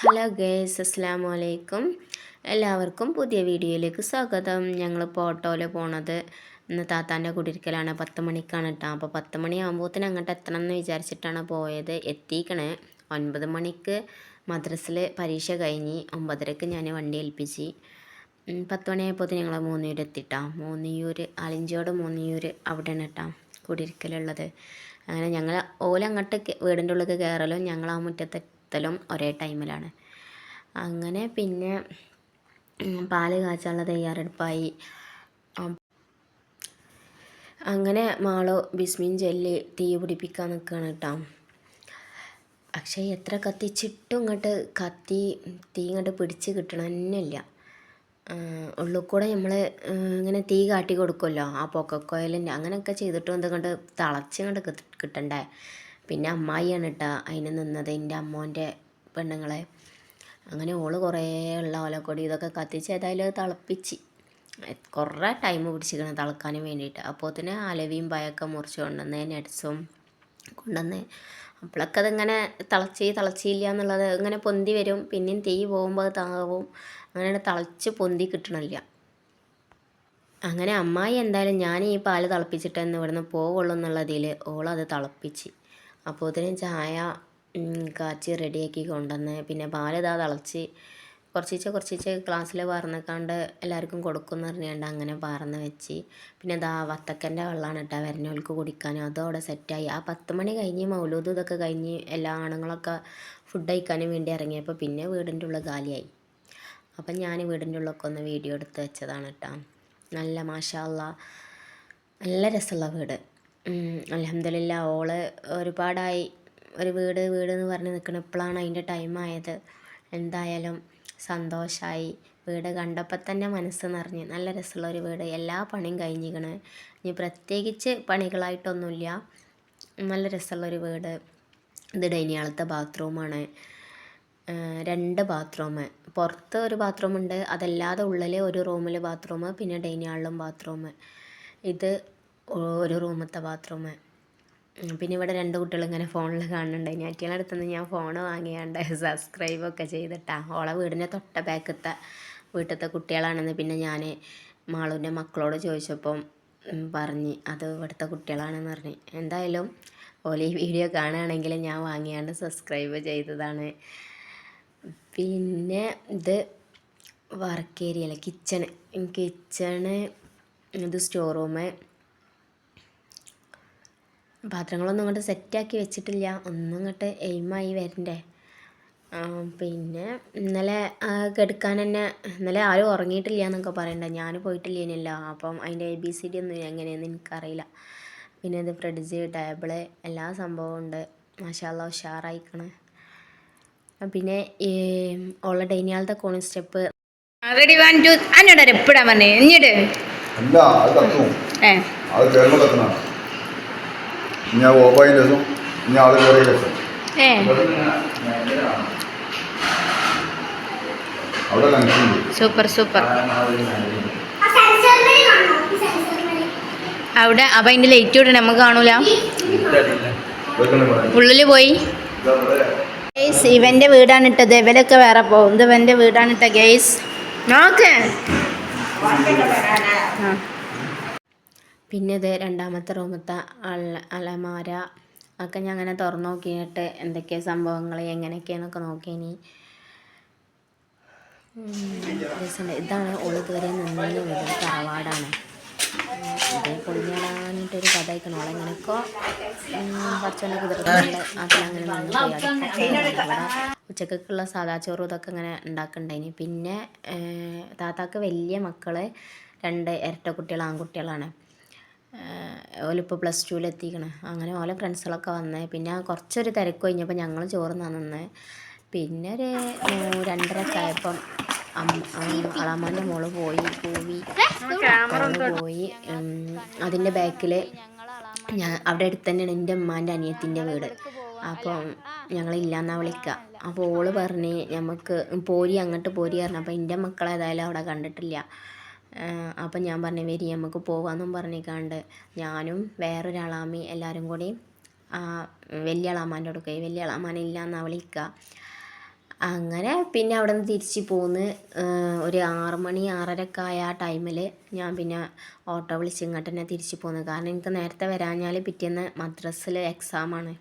Hello guys, അസ്സലാമു അലൈക്കും. എല്ലാവർക്കും പുതിയ വീഡിയോയിലേക്ക് സ്വാഗതം. ഞങ്ങളിപ്പോൾ ഓട്ടോയിൽ പോണത് ഇന്ന് താത്താൻ്റെ കുടിരിക്കലാണ്. 10 മണിക്കാണ് കേട്ടോ. അപ്പോൾ 10 മണിയാകുമ്പോഴത്തേന് അങ്ങോട്ട് എത്തണം എന്ന് വിചാരിച്ചിട്ടാണ് പോയത്. എത്തിക്കണേ 9 മണിക്ക് മദ്രസിൽ പരീക്ഷ കഴിഞ്ഞ് 9:30ക്ക് ഞാൻ വണ്ടി ഏൽപ്പിച്ച് 10 മണിയായപ്പോഴത്തേന് ഞങ്ങൾ മൂന്നിയൂർ എത്തിട്ടാ. മൂന്നിയൂർ ആലിഞ്ചോട് മൂന്നിയൂർ അവിടെയാണ് കേട്ടോ കുടിരിക്കലുള്ളത്. അങ്ങനെ ഞങ്ങൾ ഓലങ്ങോട്ട് വീടിൻ്റെ ഉള്ളിൽ കയറലും ഞങ്ങൾ ആ മുറ്റത്തെത്തലും ഒരേ ടൈമിലാണ്. അങ്ങനെ പിന്നെ പാല് കാച്ചാനുള്ള തയ്യാറെടുപ്പായി. അങ്ങനെ മാളോ ബിസ്മിൻ ചൊല്ലി തീ പിടിപ്പിക്കാൻ നിൽക്കുകയാണ് കേട്ടോ. പക്ഷേ എത്ര കത്തിച്ചിട്ടും ഇങ്ങോട്ട് തീ ഇങ്ങോട്ട് പിടിച്ച് കിട്ടണം തന്നെയില്ല. ഉള്ളിൽ കൂടെ നമ്മൾ ഇങ്ങനെ തീ കാട്ടി കൊടുക്കുമല്ലോ, ആ പൊക്കക്കോയലിൻ്റെ അങ്ങനെയൊക്കെ ചെയ്തിട്ടും എന്തുകൊണ്ട് തിളച്ചിങ്ങോട്ട് കിട്ടണ്ടേ. പിന്നെ അമ്മായിയാണ് കേട്ടോ അതിന് നിന്നത്, എൻ്റെ അമ്മോൻ്റെ പെണ്ണുങ്ങളെ. അങ്ങനെ ഓള് കുറേ ഉള്ള ഓലക്കൊടി ഇതൊക്കെ കത്തിച്ച് ഏതായാലും അത് തിളപ്പിച്ച് കുറേ ടൈം പിടിച്ചിരിക്കണം തിളക്കാൻ വേണ്ടിയിട്ട്. അപ്പോൾ തന്നെ അലവിയും പയൊക്കെ മുറിച്ച് കൊണ്ടുവന്ന് നട്സും കൊണ്ടുവന്ന് അപ്പോഴൊക്കെ അതിങ്ങനെ തിളച്ചില്ല എന്നുള്ളത് ഇങ്ങനെ പൊന്തി വരും. പിന്നെയും തീ പോകുമ്പോൾ അത് താവും. അങ്ങനെ തിളച്ച് പൊന്തി കിട്ടണില്ല. അങ്ങനെ അമ്മായി എന്തായാലും ഞാൻ ഈ പാല് തിളപ്പിച്ചിട്ടെന്ന് ഇവിടുന്ന് പോവുള്ളൂ എന്നുള്ളതിൽ ഓളത് തിളപ്പിച്ച്. അപ്പോൾ ഇതിന് ചായ കാച്ചി റെഡിയാക്കി കൊണ്ടുവന്ന് പിന്നെ പാല് തിളച്ച് കുറച്ച് ഗ്ലാസ്സിൽ പാർന്നിക്കാണ്ട് എല്ലാവർക്കും കൊടുക്കുമെന്ന് പറഞ്ഞുകൊണ്ട് അങ്ങനെ പാർന്ന് വെച്ച്. പിന്നെ വത്തക്കൻ്റെ വെള്ളമാണ് കേട്ടോ വരുന്നവർക്ക് കുടിക്കാനും. അതും അവിടെ സെറ്റായി. ആ 10 മണി കഴിഞ്ഞ് മൗലൂദ് ഇതൊക്കെ കഴിഞ്ഞ് എല്ലാ ആണുങ്ങളൊക്കെ ഫുഡ് കഴിക്കാനും വേണ്ടി ഇറങ്ങിയപ്പോൾ പിന്നെ വീടിൻ്റെ ഉള്ളിൽ കാലിയായി. അപ്പം ഞാൻ വീടിൻ്റെ ഉള്ളിലൊക്കെ ഒന്ന് വീഡിയോ എടുത്ത് വെച്ചതാണ് കേട്ടോ. നല്ല മാഷാ അല്ലാ, നല്ല രസമുള്ള വീട്. അൽഹംദുലില്ലാ. ഓള് ഒരുപാടായി ഒരു വീട് എന്ന് പറഞ്ഞ് നിൽക്കണം. ഇപ്പോഴാണ് അതിൻ്റെ ടൈമായത്. എന്തായാലും സന്തോഷമായി. വീട് കണ്ടപ്പോൾ തന്നെ മനസ്സ് നിറഞ്ഞ്. നല്ല രസമുള്ളൊരു വീട്. എല്ലാ പണിയും കഴിഞ്ഞിരിക്കണ്. ഇനി പ്രത്യേകിച്ച് പണികളായിട്ടൊന്നുമില്ല. നല്ല രസമുള്ളൊരു വീട്. ഇത് ഡൈനിങ് ഹാളത്തെ ബാത്റൂമാണ്. 2 ബാത്റൂം, പുറത്ത് ഒരു ബാത്റൂമുണ്ട്, അതല്ലാതെ ഉള്ളിൽ ഒരു റൂമിൽ ബാത്റൂം, പിന്നെ ഡൈനിങ് ഹാളിലും ബാത്റൂം. ഇത് ഒരു റൂമത്തെ ബാത്റൂം. പിന്നെ ഇവിടെ 2 കുട്ടികൾ ഇങ്ങനെ ഫോണിൽ കാണുന്നുണ്ട്. ഞാറ്റികളുടെ അടുത്തുനിന്ന് ഞാൻ ഫോൺ വാങ്ങിയാണ്ട് സബ്സ്ക്രൈബൊക്കെ ചെയ്തിട്ടാ. ഓളെ വീടിൻ്റെ തൊട്ട ബാക്കത്തെ വീട്ടിലത്തെ കുട്ടികളാണെന്ന് പിന്നെ ഞാൻ മാളുവിൻ്റെ മക്കളോട് ചോദിച്ചപ്പം പറഞ്ഞ് അത് ഇവിടുത്തെ കുട്ടികളാണെന്ന് പറഞ്ഞ്. എന്തായാലും ഓലെ ഈ വീഡിയോ കാണുകയാണെങ്കിൽ ഞാൻ വാങ്ങിയാണ്ട് സബ്സ്ക്രൈബ് ചെയ്തതാണ്. പിന്നെ ഇത് വർക്ക് ഏരിയല്ല, കിച്ചണ്. ഇത് സ്റ്റോർ റൂം. പാത്രങ്ങളൊന്നും ഇങ്ങോട്ട് സെറ്റാക്കി വെച്ചിട്ടില്ല, ഒന്നും ഇങ്ങോട്ട് എയിമായി വരണ്ടേ. പിന്നെ ഇന്നലെ കെടുക്കാൻ തന്നെ ഇന്നലെ ആരും ഉറങ്ങിയിട്ടില്ല എന്നൊക്കെ പറയണ്ട. ഞാൻ പോയിട്ടില്ലേനല്ല, അപ്പം അതിൻ്റെ ABCD ഒന്നും എങ്ങനെയെന്ന് എനിക്കറിയില്ല. പിന്നെ ഇത് ഫ്രിഡ്ജ്, ടേബിള്, എല്ലാ സംഭവവും ഉണ്ട്. മാഷാ അല്ലാ ഉഷാറായിക്കണ്. പിന്നെ ഉള്ള ഡൈനിങ് ഹാളത്തെ കോണി സ്റ്റെപ്പ് റെഡി 1 2 അന്നോട് എപ്പോഴാ പറഞ്ഞേ ഇഞ്ഞിട് സൂപ്പർ അവിടെ അപ്പം അതിൻ്റെ ലൈറ്റ് വിടണം, നമുക്ക് കാണൂല. ഉള്ളിൽ പോയി ഇവൻ്റെ വീടാണ് ഇട്ടത്. ഇവരൊക്കെ വേറെ പോകും. ഇത് ഇവൻ്റെ വീടാണ് ഇട്ട ഗെയ്സ്. നോക്ക്. പിന്നെ ഇത് 2ാമത്തെ റൂമത്തെ അലമാര ഒക്കെ ഞാൻ അങ്ങനെ തുറന്നു നോക്കിയിട്ട് എന്തൊക്കെയാ സംഭവങ്ങൾ എങ്ങനെയൊക്കെയാണെന്നൊക്കെ നോക്കിയിനി. രസമുണ്ട്. ഇതാണ് ഓള് കയറിയ നിന്നതിന് വീട്, തറവാടാണ്. ഇത് പൊളിഞ്ഞാടാനിട്ടൊരു കഥ അയക്കണം. ഓളെങ്ങനെയൊക്കെ പച്ചനെ കുതിർന്നുണ്ട് അതിലങ്ങനെ നിന്ന് പോയി. ഇവിടെ ഉച്ചക്കുള്ള സാദാ ചോറും ഇതൊക്കെ ഇങ്ങനെ ഉണ്ടാക്കുന്നുണ്ടായിന്. പിന്നെ താത്താക്ക് വലിയ മക്കൾ 2 ഇരട്ട കുട്ടികൾ, ആൺകുട്ടികളാണ്. ഓലിപ്പോൾ +2 എത്തിക്കണം. അങ്ങനെ ഓലെ ഫ്രണ്ട്സുകളൊക്കെ വന്ന് പിന്നെ കുറച്ചൊരു തിരക്ക് കഴിഞ്ഞപ്പോൾ ഞങ്ങൾ ചോറ് നിന്ന്. പിന്നെ ഒരു 2:30 ആയപ്പം അളാമാൻ്റെ മോള് പോയി അതിൻ്റെ ബാക്കിൽ അവിടെ അടുത്ത് തന്നെയാണ് എൻ്റെ ഉമ്മാൻ്റെ അനിയത്തിൻ്റെ വീട്. അപ്പം ഞങ്ങളില്ലാന്നാ വിളിക്കുക. അപ്പോൾ ഓള് പറഞ്ഞ് നമുക്ക് അങ്ങോട്ട് പോരി പറഞ്ഞു. അപ്പോൾ എൻ്റെ മക്കളേതായാലും അവിടെ കണ്ടിട്ടില്ല. അപ്പം ഞാൻ പറഞ്ഞു വരി നമുക്ക് പോകാമെന്നും പറഞ്ഞിക്കാണ്ട് ഞാനും വേറൊരാളാമി എല്ലാവരും കൂടി വലിയ അളാമാൻ്റെ അടുക്കൽ, വലിയ അളാമാനെ ഇല്ലയെന്നാണ് വിളിക്കുക. അങ്ങനെ പിന്നെ അവിടെ നിന്ന് തിരിച്ച് പോന്ന് ഒരു 6 മണി 6:30 ആയ ആ ടൈമിൽ ഞാൻ പിന്നെ ഓട്ടോ വിളിച്ച് ഇങ്ങോട്ട് തന്നെ തിരിച്ച് പോന്നു. കാരണം എനിക്ക് നേരത്തെ വരാഞ്ഞാൽ പിറ്റേന്ന് മദ്രസിൽ എക്സാമാണ്.